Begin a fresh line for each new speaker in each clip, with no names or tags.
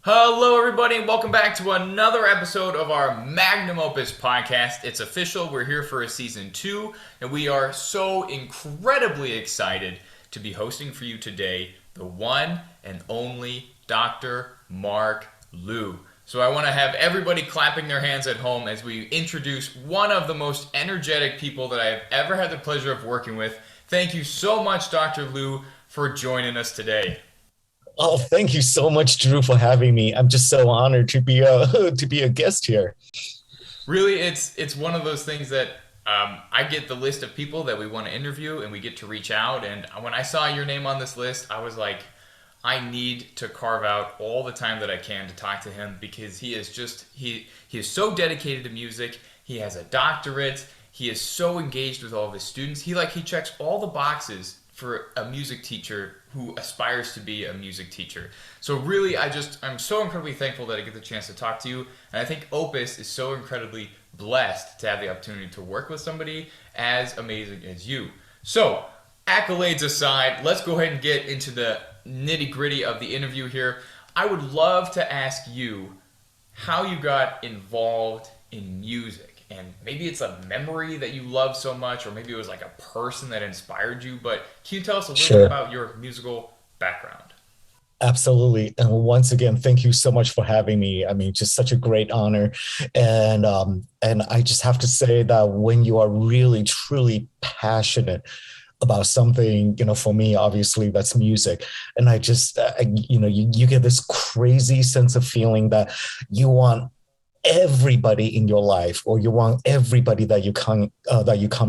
Hello, everybody, and welcome back to another episode of our Magnum OPUS Podcast. It's official. We're here for a season 2, and we are so incredibly excited to be hosting for you today the one and only Dr. Mark Liu. So I want to have everybody clapping their hands at home as we introduce one of the most energetic people that I have ever had the pleasure of working with. Thank you so much, Dr. Liu, for joining us today.
Oh, thank you so much, Drew, for having me. I'm just so honored to be a to be a guest here.
Really, it's one of those things that I get the list of people that we want to interview, and we get to reach out. And when I saw your name on this list, I was like, I need to carve out all the time that I can to talk to him because he is so dedicated to music. He has a doctorate. He is so engaged with all of his students. He checks all the boxes for a music teacher who aspires to be a music teacher. So really, I'm so incredibly thankful that I get the chance to talk to you. And I think Opus is so incredibly blessed to have the opportunity to work with somebody as amazing as you. So accolades aside, let's go ahead and get into the nitty gritty of the interview here. I would love to ask you how you got involved in music. And maybe it's a memory that you love so much, or maybe it was like a person that inspired you. But can you tell us a little bit
Sure,
about your musical background?
absolutely. And once again, thank you so much for having me. I mean, just such a great honor. And I just have to say that when you are really truly passionate about something, for me, obviously that's music. And you get this crazy sense of feeling that you want everybody in your life, or you want everybody that you come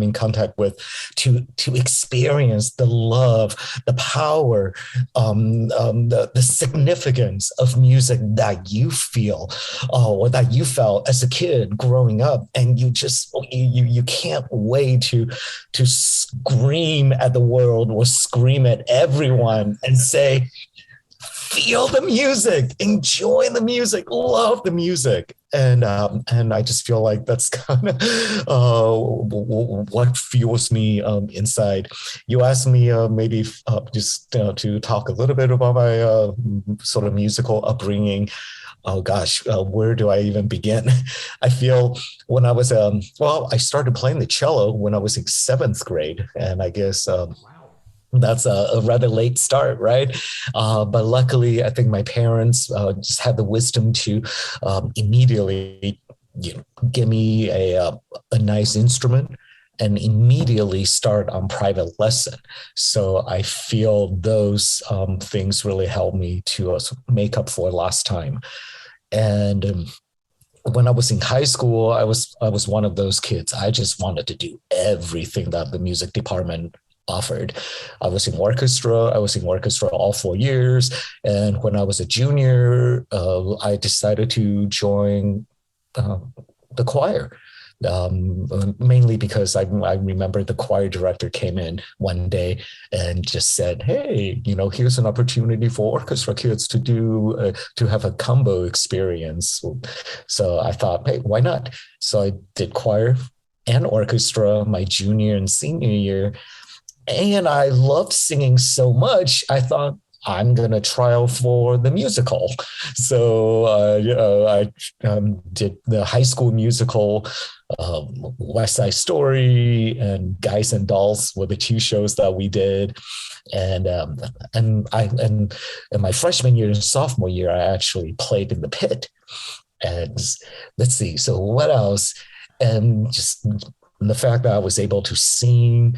in contact with to experience the love, the power, the significance of music that you feel, or that you felt as a kid growing up, and you can't wait to scream at the world or scream at everyone and say, feel the music, enjoy the music, love the music. And I just feel like that's kind of what fuels me inside. You asked me maybe just to talk a little bit about my sort of musical upbringing. Oh gosh, where do I even begin? I feel when I was I started playing the cello when I was in seventh grade, and I guess
Wow.
that's a rather late start, right? But luckily, I think my parents just had the wisdom to immediately, give me a nice instrument and immediately start on private lesson. So I feel those things really helped me to make up for lost time. And when I was in high school, I was one of those kids. I just wanted to do everything that the music department offered. I was in orchestra all 4 years. And when I was a junior, I decided to join uh, the choir. Mainly because I remember the choir director came in one day and just said, "Hey, here's an opportunity for orchestra kids to have a combo experience." So I thought, hey, why not? So I did choir and orchestra my junior and senior year, and I loved singing so much, I thought I'm going to try out for the musical. So, I did the high school musical, West Side Story and Guys and Dolls were the two shows that we did. And in my freshman year and sophomore year, I actually played in the pit. And let's see, so what else? And just the fact that I was able to sing,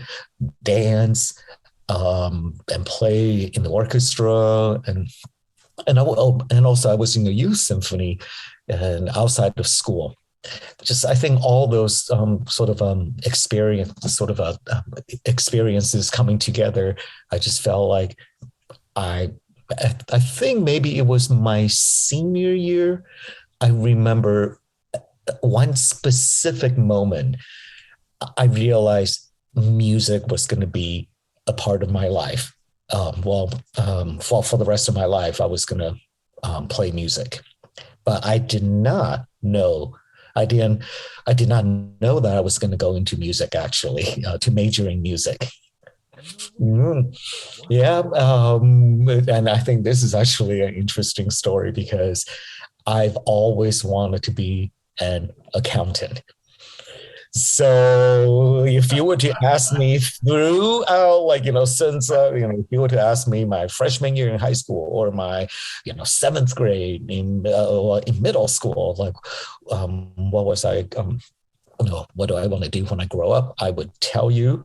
dance, and play in the orchestra, and also I was in the youth symphony and outside of school. Just I think all those experiences coming together, I just felt like I I think maybe it was my senior year. I remember one specific moment I realized music was going to be a part of my life. For the rest of my life, I was going to play music, but I did not know. I didn't. I did not know that I was going to go into music. Actually, to major in music. Mm, yeah. And I think this is actually an interesting story because I've always wanted to be an accountant. So if you were to ask me throughout, since, if you were to ask me my freshman year in high school or my, seventh grade in middle school, what was I, what do I want to do when I grow up? I would tell you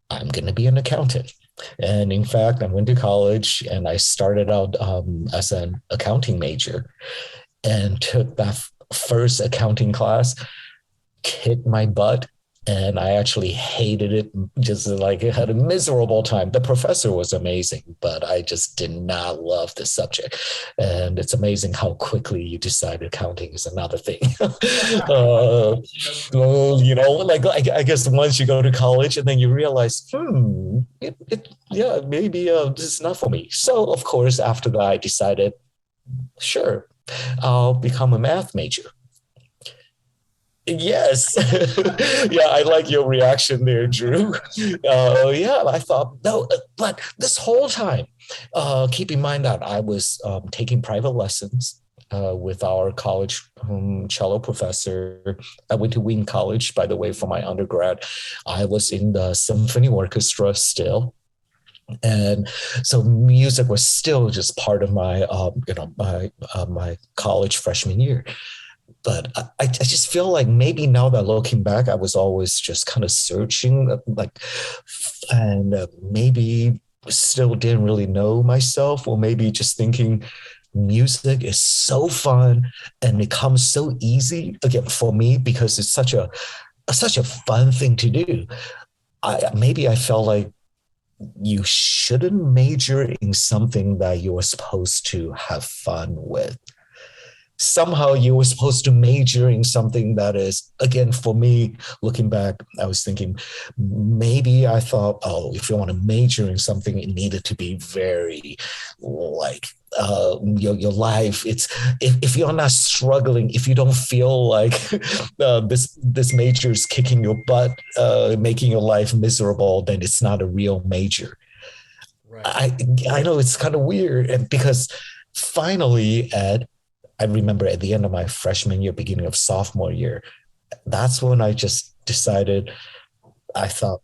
I'm going to be an accountant. And in fact, I went to college and I started out as an accounting major and took that first accounting class, kicked my butt, and I actually hated it. Just like it had a miserable time. The professor was amazing, but I just did not love the subject. And it's amazing how quickly you decide accounting is another thing. Well, I guess once you go to college and then you realize, yeah, maybe this is not for me. So of course, after that, I decided, sure, I'll become a math major. Yes. Yeah, I like your reaction there, Drew. Yeah, I thought, no, but this whole time, keep in mind that I was taking private lessons with our college cello professor. I went to Wheaton College, by the way, for my undergrad. I was in the symphony orchestra still. And so music was still just part of my, my college freshman year. But I just feel like maybe now that looking back, I was always just kind of searching, and maybe still didn't really know myself, or maybe just thinking music is so fun and it comes so easy again for me because it's such a fun thing to do. Maybe I felt like you shouldn't major in something that you were supposed to have fun with. Somehow you were supposed to major in something that is, again, for me, looking back, I was thinking maybe I thought, oh, if you want to major in something, it needed to be very like your life. It's if you're not struggling, if you don't feel like this major is kicking your butt, making your life miserable, then it's not a real major. Right. I know it's kind of weird, and because finally, Ed, I remember at the end of my freshman year, beginning of sophomore year, that's when I just decided, I thought,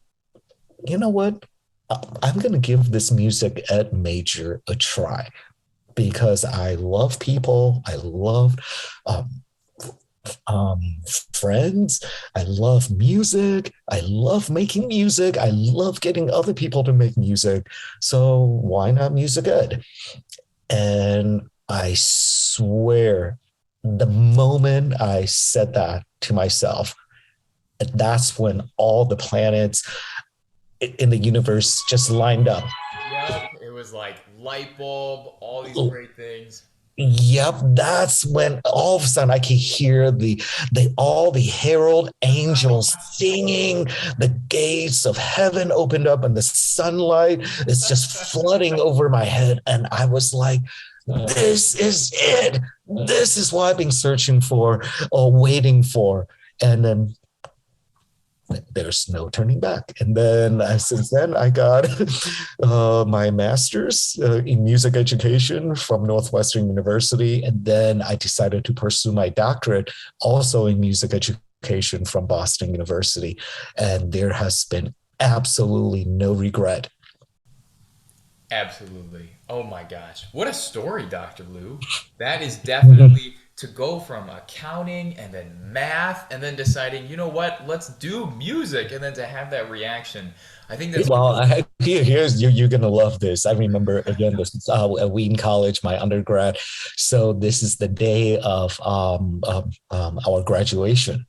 you know what? I'm going to give this music ed major a try because I love people. I love friends. I love music. I love making music. I love getting other people to make music. So why not music ed? And I swear, the moment I said that to myself, that's when all the planets in the universe just lined up.
Yep, it was like light bulb, all these great things.
Yep, that's when all of a sudden I could hear all the herald angels singing. The gates of heaven opened up, and the sunlight is just flooding over my head, and I was like, this is it. This is what I've been searching for or waiting for. And then there's no turning back. And then since then, I got my master's in music education from Northwestern University. And then I decided to pursue my doctorate also in music education from Boston University. And there has been absolutely no regret.
Absolutely. Oh my gosh. What a story, Dr. Lou. That is definitely to go from accounting and then math and then deciding, you know what, let's do music, and then to have that reaction. I think that's
here's you're gonna love this. I remember again this is at Wheaton College, my undergrad. So this is the day of our graduation.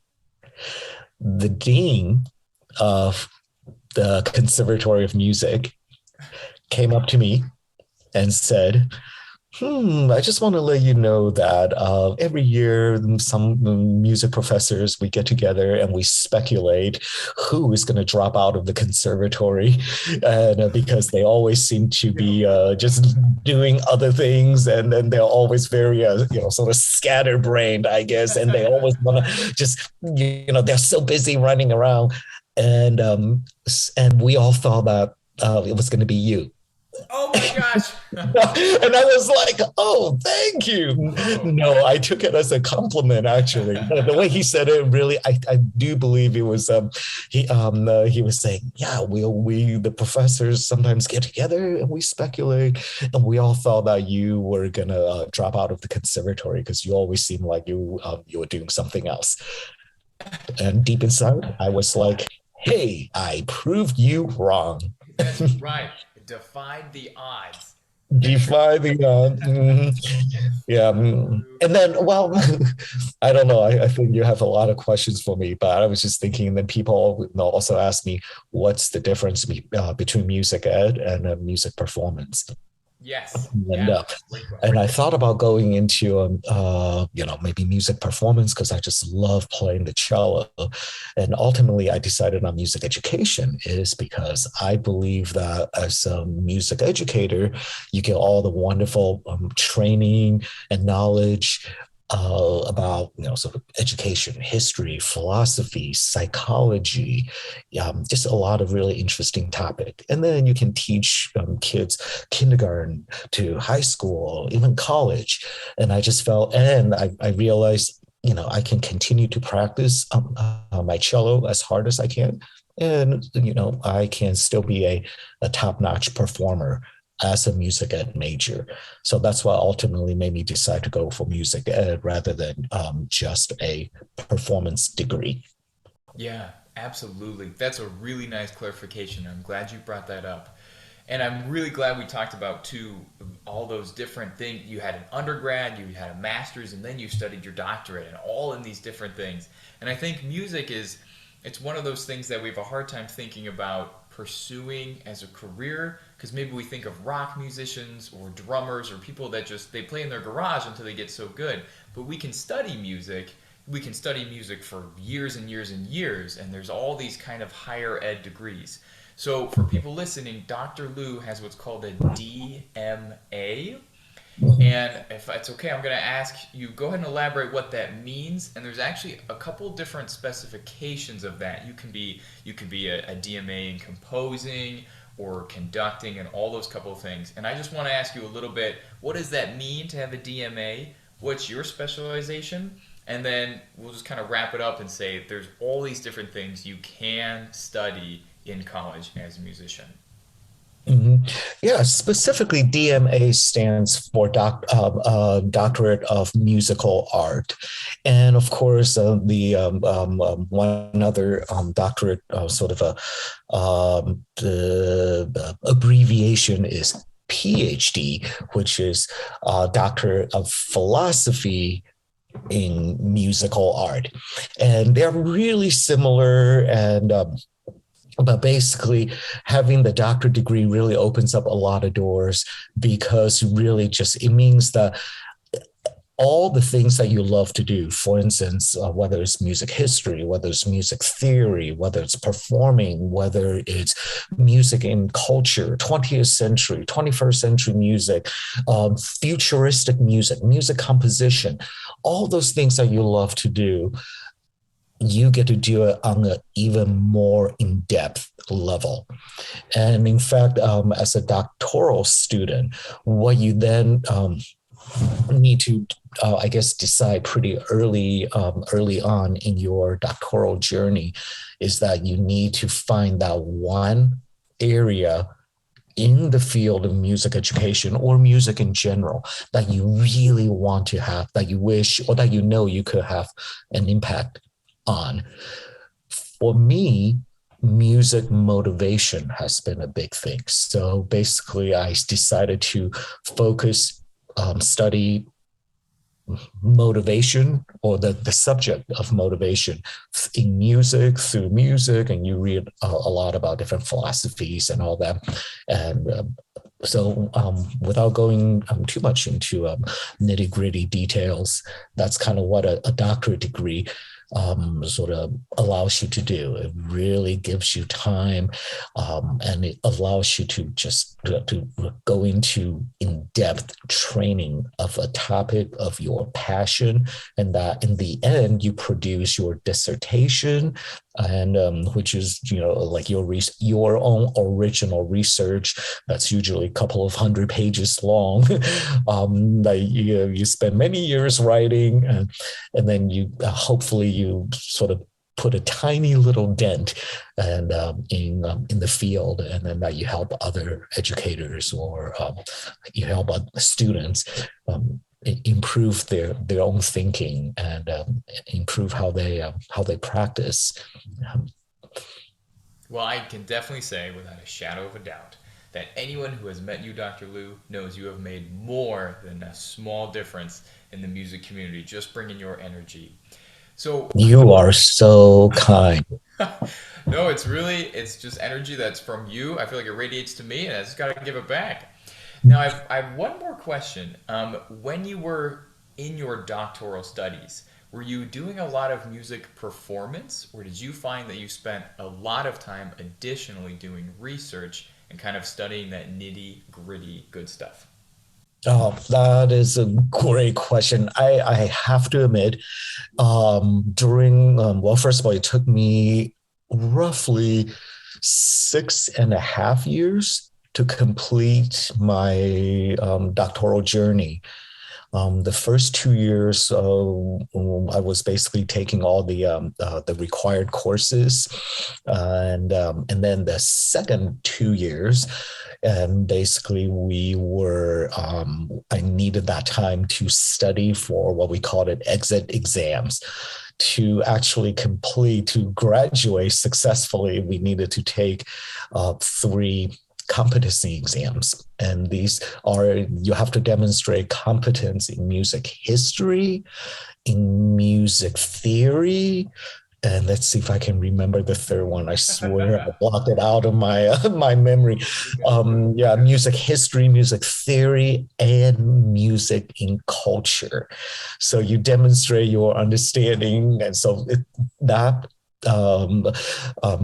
The dean of the Conservatory of Music came up to me and said, I just want to let you know that every year some music professors, we get together and we speculate who is going to drop out of the conservatory, and because they always seem to be just doing other things, and then they're always very sort of scatterbrained, I guess, and they always want to just they're so busy running around, and we all thought that it was going to be you.
Oh my gosh.
And I was like, oh, thank you.
Oh,
No, I took it as a compliment, actually. The way he said it, really, I do believe it was, he was saying, yeah, we, the professors sometimes get together and we speculate. And we all thought that you were going to drop out of the conservatory because you always seemed like you were doing something else. And deep inside, I was like, hey, I proved you wrong.
that's right. Defied the odds.
Defy the yeah. And then, well, I don't know. I think you have a lot of questions for me, but I was just thinking that people also ask me, what's the difference between music ed and music performance?
Yes.
And
Yeah.
and I thought about going into maybe music performance because I just love playing the cello. And ultimately, I decided on music education is because I believe that as a music educator, you get all the wonderful training and knowledge about sort of education, history, philosophy, psychology, just a lot of really interesting topic. And then you can teach kids kindergarten to high school, even college. And I just felt, and I realized, I can continue to practice my cello as hard as I can. And, I can still be a top-notch performer as a music ed major. So that's what ultimately made me decide to go for music ed rather than just a performance degree.
Yeah, absolutely. That's a really nice clarification. I'm glad you brought that up. And I'm really glad we talked about, too, all those different things. You had an undergrad, you had a master's, and then you studied your doctorate, and all in these different things. And I think music it's one of those things that we have a hard time thinking about pursuing as a career, because maybe we think of rock musicians or drummers or people that they play in their garage until they get so good. But we can study music. We can study music for years and years and years, and there's all these kind of higher ed degrees. So for people listening, Dr. Liu has what's called a DMA. And if it's okay, I'm going to ask you, go ahead and elaborate what that means. And there's actually a couple different specifications of that. You can be a DMA in composing or conducting and all those couple of things. And I just want to ask you a little bit, what does that mean to have a DMA? What's your specialization? And then we'll just kind of wrap it up and say there's all these different things you can study in college as a musician.
Mm-hmm. Yeah, specifically DMA stands for Doctorate of Musical Art. And of course, the one other doctorate sort of the abbreviation is PhD, which is Doctor of Philosophy in Musical Art. And they're really similar, and but basically, having the doctorate degree really opens up a lot of doors, because really it means that all the things that you love to do, for instance, whether it's music history, whether it's music theory, whether it's performing, whether it's music in culture, 20th century, 21st century music, futuristic music, music composition, all those things that you love to do, you get to do it on an even more in-depth level. And in fact, as a doctoral student, what you then need to, I guess, decide pretty early on in your doctoral journey is that you need to find that one area in the field of music education or music in general that you really want to have, that you wish, or that you could have an impact on. For me, music motivation has been a big thing. So basically, I decided to study motivation, or the subject of motivation in music, through music, and you read a lot about different philosophies and all that. And so without going too much into nitty gritty details, that's kind of what a doctorate degree sort of allows you to do. It really gives you time, and it allows you to just to go into in-depth training of a topic of your passion, and that in the end you produce your dissertation and which is like your own original research that's usually a couple of hundred pages long. That you spend many years writing, and then you hopefully you sort of put a tiny little dent and in the field, and then that you help other educators, or you help students improve their own thinking, and improve how they practice.
Well, I can definitely say without a shadow of a doubt that anyone who has met you, Dr. Liu, knows you have made more than a small difference in the music community, just bringing your energy. So,
You are so kind.
no, it's just energy that's from you. I feel like it radiates to me, and I just got to give it back. Now, I have one more question. When you were in your doctoral studies, were you doing a lot of music performance, or did you find that you spent a lot of time additionally doing research and kind of studying that nitty gritty good stuff?
Oh, that is a great question. I have to admit, during well, first of all, it took me roughly 6.5 years to complete my doctoral journey. The first 2 years, I was basically taking all the required courses, and then the second 2 years, and basically we were I needed that time to study for what we called it exit exams. To actually complete, to graduate successfully, we needed to take three competency exams. And these are, you have to demonstrate competence in music history, in music theory, and let's see if I can remember the third one. I swear I blocked it out of my my memory. Yeah, music history, music theory, and music in culture. So you demonstrate your understanding, and so that um,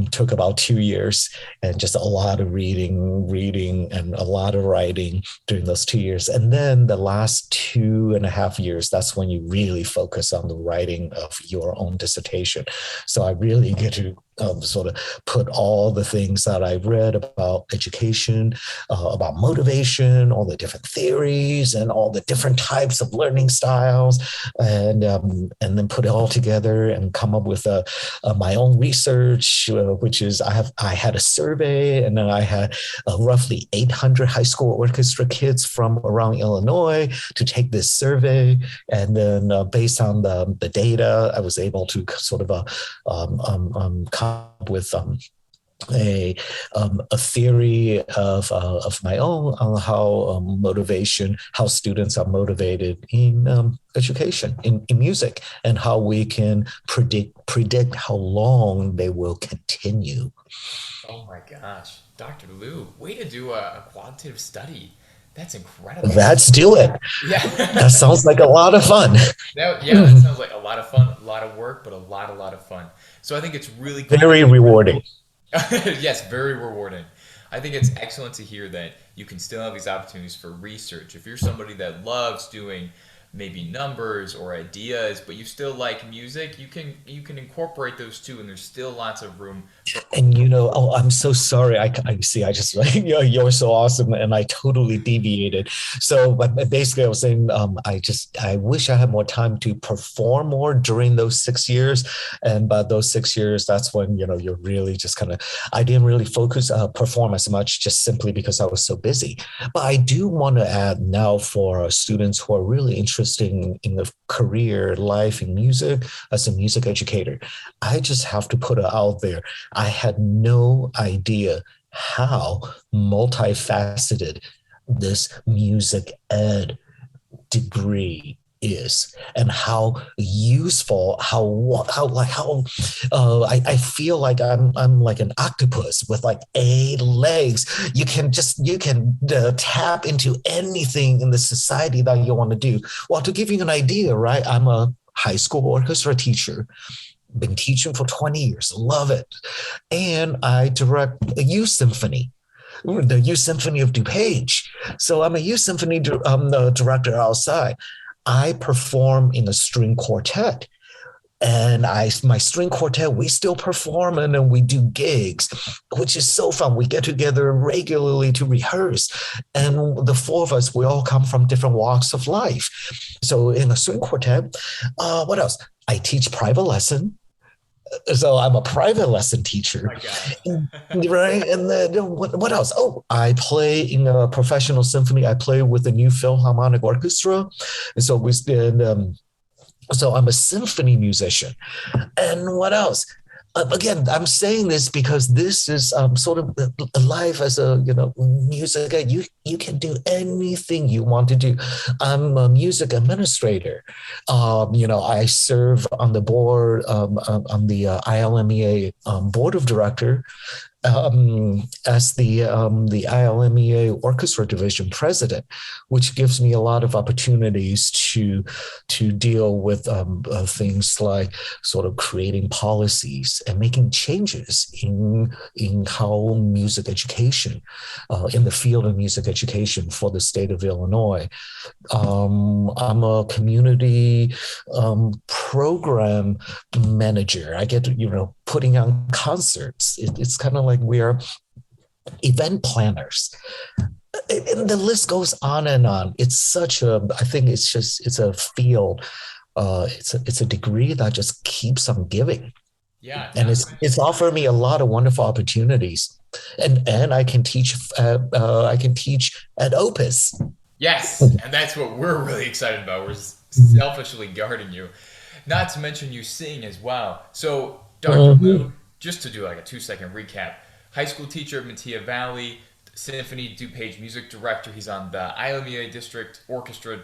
took about 2 years, and just a lot of reading, and a lot of writing during those 2 years. And then the last 2.5 years, that's when you really focus on the writing of your own dissertation. So I really get to sort of put all the things that I've read about education, about motivation, all the different theories, and all the different types of learning styles, and then put it all together and come up with my own research, which is I had a survey, and then I had roughly 800 high school orchestra kids from around Illinois to take this survey, and then based on the data, I was able to sort of come up with a theory of my own on how how students are motivated in education, in music, and how we can predict how long they will continue.
Oh my gosh, Dr. Liu, way to do a qualitative study. That's incredible.
Let's do it.
Yeah.
That sounds like a lot of fun.
That sounds like a lot of fun, a lot of work, but a lot of fun. So I think it's really cool.
Very rewarding.
Yes, very rewarding. I think it's excellent to hear that you can still have these opportunities for research. If you're somebody that loves doing maybe numbers or ideas, but you still like music, you can incorporate those two, and there's still lots of room.
And oh, I'm so sorry. I see. I just you're so awesome, and I totally deviated. So, but basically, I was saying, I wish I had more time to perform more during those 6 years, and by those 6 years, that's when you're really just kind of. I didn't really perform as much, just simply because I was so busy. But I do want to add now, for students who are really interested in a career life in music as a music educator, I just have to put it out there. I had no idea how multifaceted this music ed degree is, and how useful, I feel like I'm like an octopus with like 8 legs. You can tap into anything in the society that you want to do. Well, to give you an idea, right? I'm a high school orchestra teacher. Been teaching for 20 years, love it. And I direct a youth symphony, the Youth Symphony of DuPage. So I'm a youth symphony director outside. I perform in a string quartet. And my string quartet, we still perform and we do gigs, which is so fun. We get together regularly to rehearse. And the four of us, we all come from different walks of life. So in a string quartet, what else? I teach private lesson. So I'm a private lesson teacher. Right. And then what else? Oh, I play in a professional symphony. I play with the New Philharmonic Orchestra. And so we did. So I'm a symphony musician. And what else? Again, I'm saying this because this is sort of life as a music. You can do anything you want to do. I'm a music administrator. I serve on the board on the ILMEA board of director as the ILMEA Orchestra Division president, which gives me a lot of opportunities to deal with things like sort of creating policies and making changes in how music education, in the field of music education for the state of Illinois. I'm a community program manager. I get to, putting on concerts. It's kind of like we're event planners. And the list goes on and on. It's I think it's a field. It's a degree that just keeps on giving.
Yeah.
And it's offered me a lot of wonderful opportunities. And I can teach at OPUS.
Yes, and that's what we're really excited about. We're selfishly guarding you. Not to mention you sing as well. So, Dr. Liu, just to do like a 2-second recap, high school teacher at Mattia Valley, Symphony DuPage music director. He's on the ILMEA District Orchestra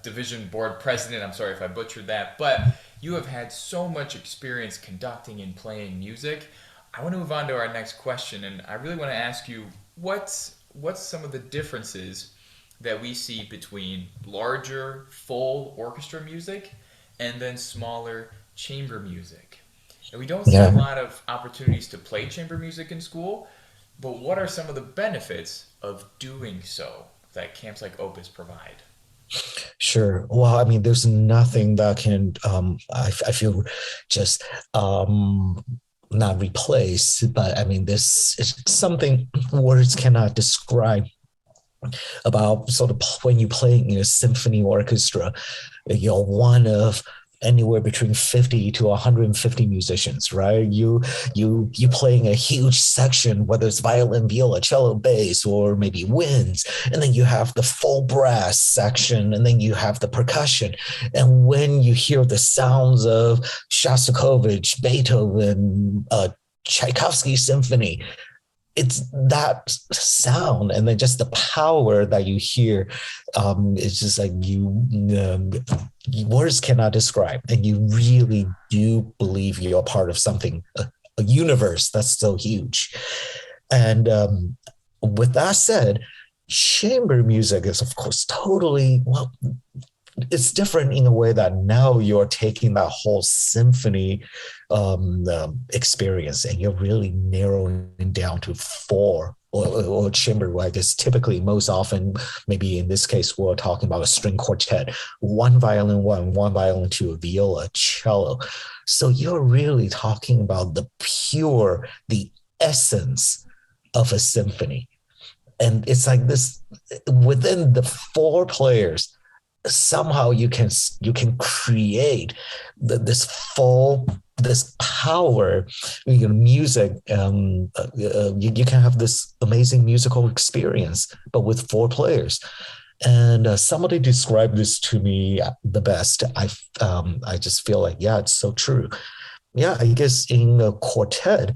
Division Board President. I'm sorry if I butchered that, but you have had so much experience conducting and playing music. I want to move on to our next question, and I really want to ask you, what's some of the differences that we see between larger, full orchestra music and then smaller chamber music? And we don't see a lot of opportunities to play chamber music in school, but what are some of the benefits of doing so that camps like OPUS provide?
Sure. Well, I mean, there's nothing that can, I feel, just not replace, but I mean, this is something words cannot describe about sort of when you play in a symphony orchestra. You're one of anywhere between 50 to 150 musicians, right? You playing a huge section, whether it's violin, viola, cello, bass, or maybe winds, and then you have the full brass section, and then you have the percussion. And when you hear the sounds of Shostakovich, Beethoven, Tchaikovsky symphony, it's that sound, and then just the power that you hear. It's just like words cannot describe, and you really do believe you're part of something, a universe that's so huge. And with that said, chamber music is, of course, totally, well, it's different in a way that now you're taking that whole symphony experience and you're really narrowing down to 4 or chamber. I guess typically, most often, maybe in this case, we're talking about a string quartet, 1 violin 1, 1 violin 2, a viola, cello. So you're really talking about the essence of a symphony. And it's like this, within the 4 players, somehow you can create this power, music. You can have this amazing musical experience, but with 4 players. And somebody described this to me the best. I just feel like, yeah, it's so true. Yeah, I guess in a quartet,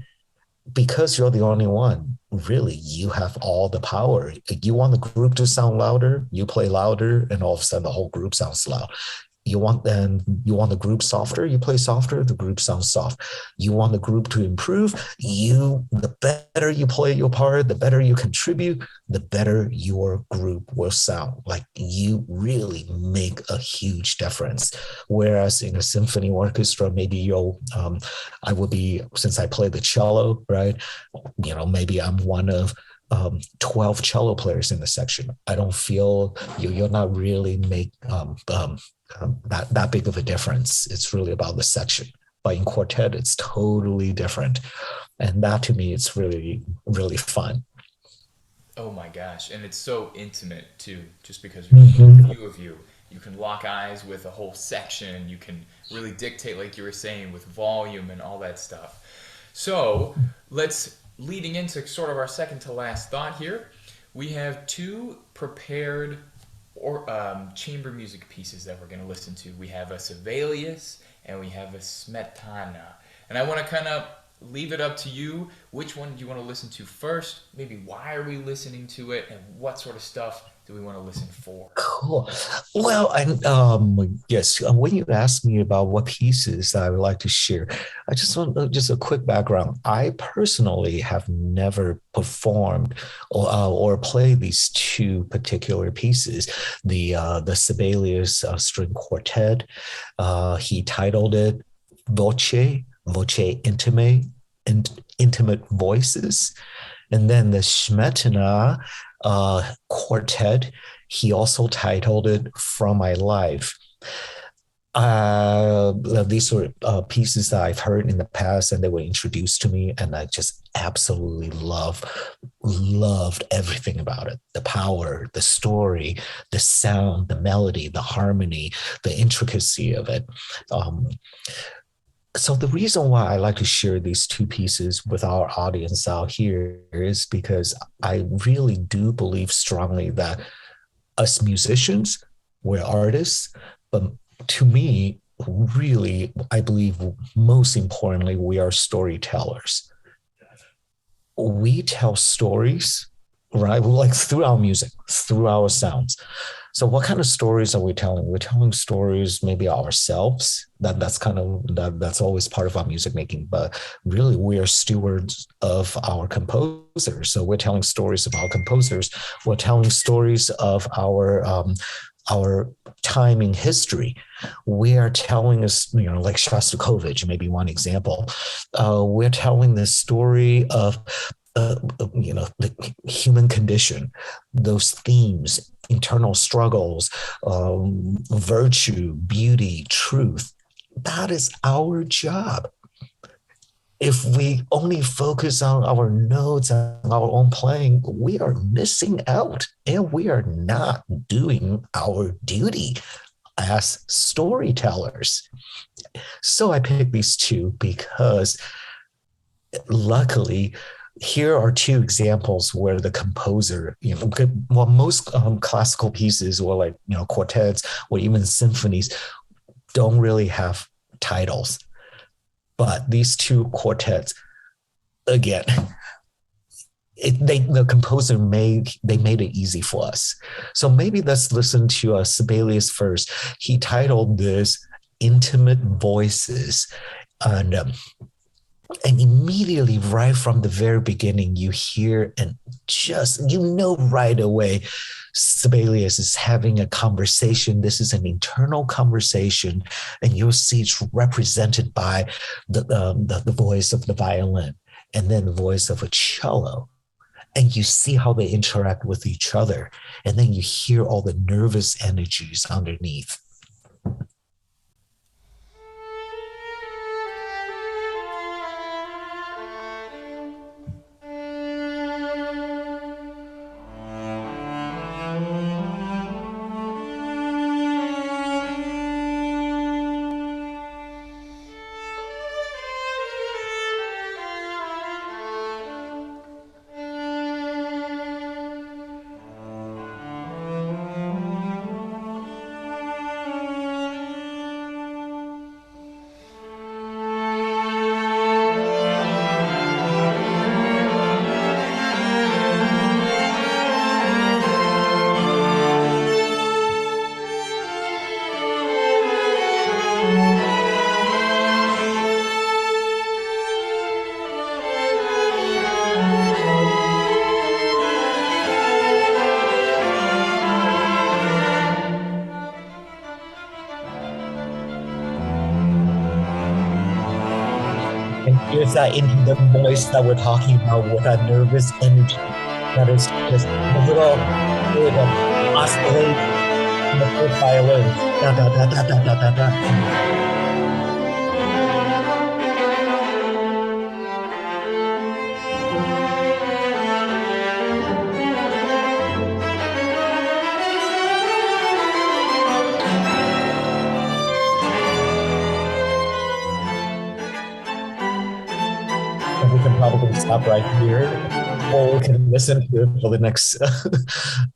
because you're the only one, really, you have all the power. You want the group to sound louder, you play louder, and all of a sudden the whole group sounds loud. You want the group softer, you play softer, the group sounds soft. You want the group to improve, the better you play your part, the better you contribute, the better your group will sound. Like, you really make a huge difference. Whereas in a symphony orchestra, maybe I would be, since I play the cello, right? Maybe I'm one of 12 cello players in the section. I don't feel you're not really that big of a difference. It's really about the section. But in quartet, it's totally different. And that to me, it's really, really fun.
Oh my gosh. And it's so intimate too, just because there's so few of you. You can lock eyes with a whole section. You can really dictate, like you were saying, with volume and all that stuff. So let's, leading into sort of our second to last thought here, we have two prepared chamber music pieces that we're going to listen to. We have a Sibelius and we have a Smetana. And I want to kind of leave it up to you. Which one do you want to listen to first? Maybe why are we listening to it, and what sort of stuff do we want to listen for?
Cool. Well, yes, when you asked me about what pieces I would like to share, I just want just a quick background. I personally have never performed or played these two particular pieces. The Sibelius string quartet. He titled it Voce Intimate Voices. And then the Smetana quartet, he also titled it From My Life. These were pieces that I've heard in the past, and they were introduced to me, and I just absolutely loved everything about it. The power, the story, the sound, the melody, the harmony, the intricacy of it. So the reason why I like to share these two pieces with our audience out here is because I really do believe strongly that us musicians, we're artists, but to me, really, I believe most importantly, we are storytellers. We tell stories, right? Like through our music, through our sounds. So what kind of stories are we telling? We're telling stories maybe ourselves. That's always part of our music making. But really, we are stewards of our composers. So we're telling stories of our composers. We're telling stories of our time in history. We are telling us, like Shostakovich, maybe one example. We're telling the story of the human condition, those themes, internal struggles, virtue, beauty, truth. That is our job. If we only focus on our notes and our own playing, we are missing out, and we are not doing our duty as storytellers. So I picked these two because luckily, here are two examples where the composer, most classical pieces or like, quartets or even symphonies don't really have titles. But these two quartets, again, the composer made it easy for us. So maybe let's listen to Sibelius first. He titled this Intimate Voices. And immediately, right from the very beginning, you hear and just, right away, Sibelius is having a conversation. This is an internal conversation, and you'll see it's represented by the voice of the violin and then the voice of a cello. And you see how they interact with each other. And then you hear all the nervous energies underneath. And here's that into the voice that we're talking about with that nervous energy. That is just the little bit of oscillate in the first violin. Da, da, da, da, da, da, da, da. And we can probably stop right here, or we can listen to it for the next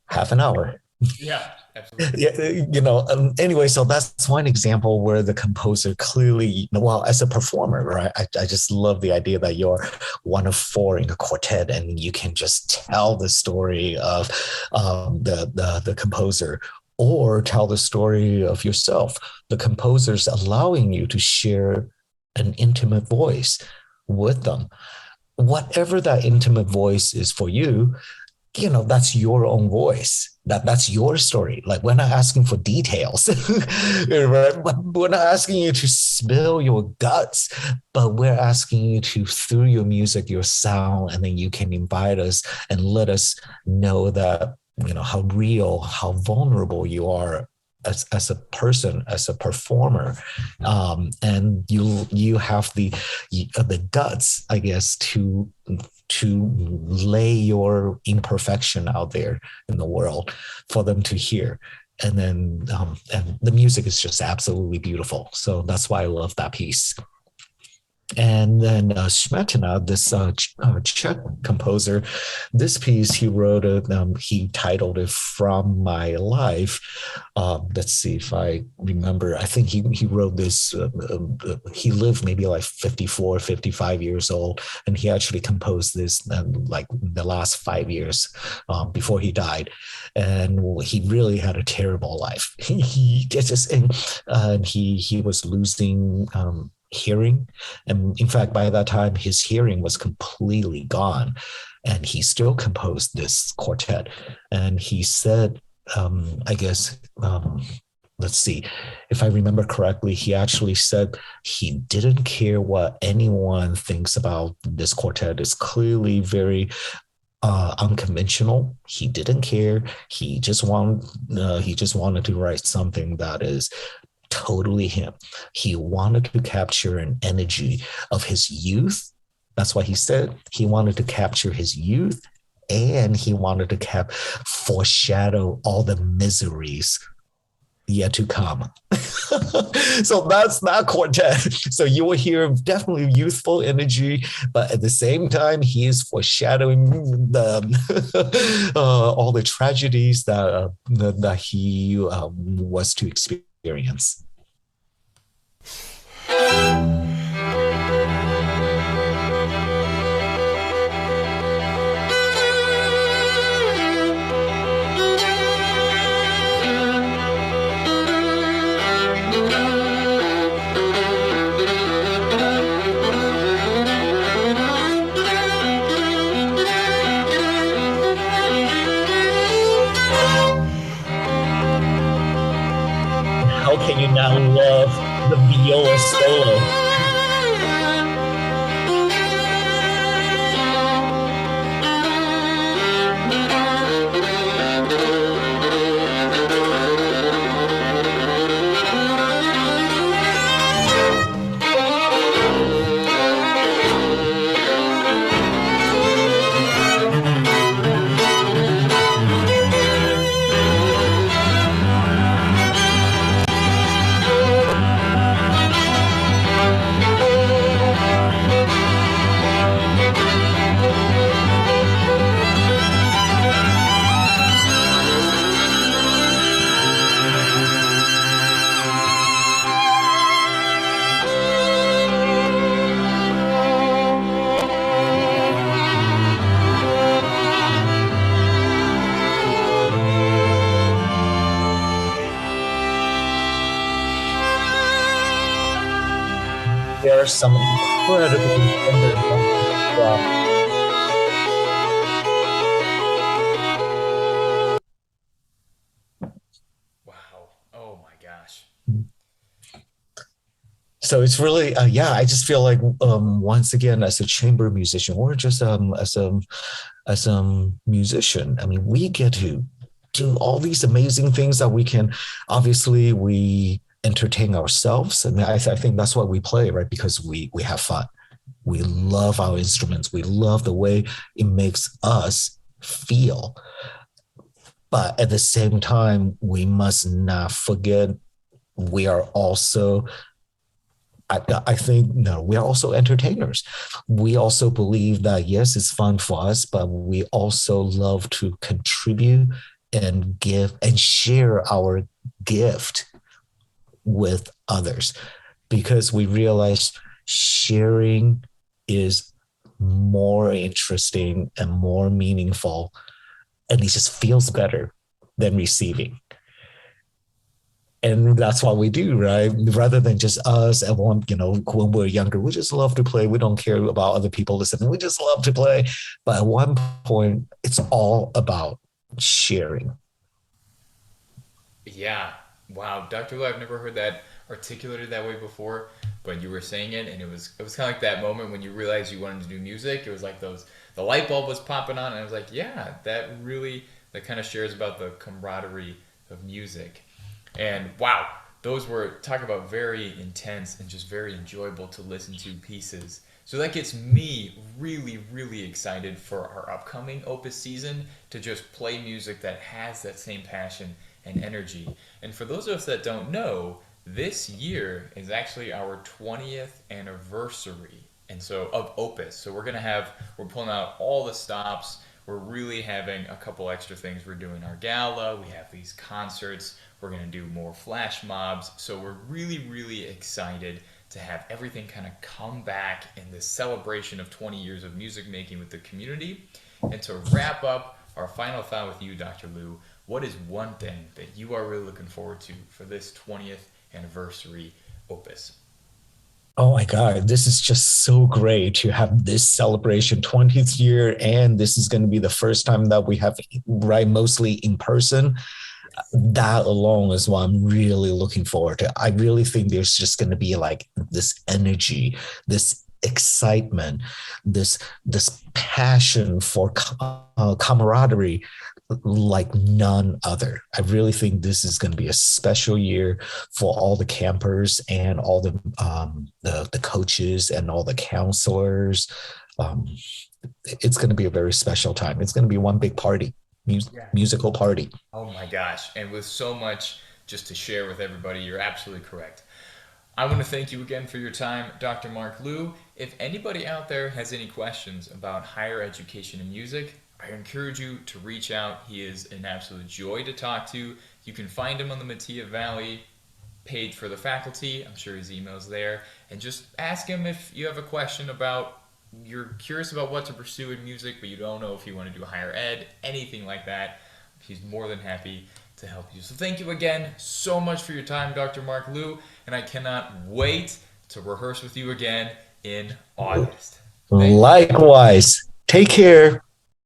half an hour.
Yeah, absolutely.
Yeah, anyway, so that's one example where the composer clearly, well, as a performer, right? I just love the idea that you're one of four in a quartet and you can just tell the story of the composer, or tell the story of yourself. The composer's allowing you to share an intimate voice with them. Whatever that intimate voice is for you, that's your own voice. That's your story. Like, we're not asking for details. Right? We're not asking you to spill your guts, but we're asking you to, through your music, your sound, and then you can invite us and let us know that, how real, how vulnerable you are as a person, as a performer, and you have the guts, I guess, to lay your imperfection out there in the world for them to hear. And then and the music is just absolutely beautiful. So that's why I love that piece. And then Smetana, this Czech composer, this piece he wrote it. He titled it "From My Life." Let's see if I remember. I think he wrote this. He lived maybe like 54, 55 years old, and he actually composed this like the last 5 years before he died. And he really had a terrible life. He was losing hearing. And in fact, by that time, his hearing was completely gone. And he still composed this quartet. And he said, I guess, let's see, if I remember correctly, he actually said he didn't care what anyone thinks about this quartet. It's clearly very unconventional. He didn't care. He just wanted to write something that is totally him. He wanted to capture an energy of his youth. That's why he said he wanted to capture his youth, and he wanted to foreshadow all the miseries yet to come. So that's that quartet. So you will hear definitely youthful energy, but at the same time, he is foreshadowing all the tragedies that he was to experience. How can you not love the viola solo? There are some incredibly tender moments.
Wow. Oh my gosh.
So it's really, yeah, I just feel like once again, as a chamber musician, or just as a musician, I mean, we get to do all these amazing things that we can. Obviously, we entertain ourselves, and I think that's why we play, right? Because we have fun. We love our instruments. We love the way it makes us feel. But at the same time, we must not forget we are also I think no, we are also entertainers. We also believe that yes, it's fun for us, but we also love to contribute and give and share our gift with others because we realize sharing is more interesting and more meaningful, and it just feels better than receiving. And that's what we do, right? Rather than just us, everyone, when we're younger, we just love to play. We don't care about other people listening. We just love to play. But at one point, it's all about sharing.
Yeah. Wow, Dr. Lou, I've never heard that articulated that way before, but you were saying it, and it was kind of like that moment when you realized you wanted to do music. It was like the light bulb was popping on, and I was like, yeah, that kind of shares about the camaraderie of music. And wow, those were talk about very intense and just very enjoyable to listen to pieces. So that gets me really, really excited for our upcoming Opus season to just play music that has that same passion and energy. And for those of us that don't know, this year is actually our 20th anniversary. And so of Opus. So we're pulling out all the stops. We're really having a couple extra things. We're doing our gala. We have these concerts. We're going to do more flash mobs. So we're really, really excited to have everything kind of come back in this celebration of 20 years of music making with the community. And to wrap up our final thought with you, Dr. Lou, what is one thing that you are really looking forward to for this 20th anniversary Opus?
Oh my God, this is just so great to have this celebration, 20th year. And this is going to be the first time that we have, right, mostly in person. That alone is what I'm really looking forward to. I really think there's just going to be like this energy, this excitement, this passion for camaraderie like none other. I really think this is going to be a special year for all the campers and all the coaches and all the counselors. Um, it's going to be a very special time. It's going to be one big party,
Yeah.
musical party.
Oh my gosh. And with so much just to share with everybody, you're absolutely correct. I want to thank you again for your time, Dr. Mark Liu. If anybody out there has any questions about higher education and music, I encourage you to reach out. He is an absolute joy to talk to. You can find him on the Mattia Valley page for the faculty. I'm sure his email's there. And just ask him if you have a question about, you're curious about what to pursue in music, but you don't know if you want to do higher ed, anything like that. He's more than happy to help you. So thank you again so much for your time, Dr. Mark Liu, and I cannot wait to rehearse with you again in August. Thank you.
Likewise, take care.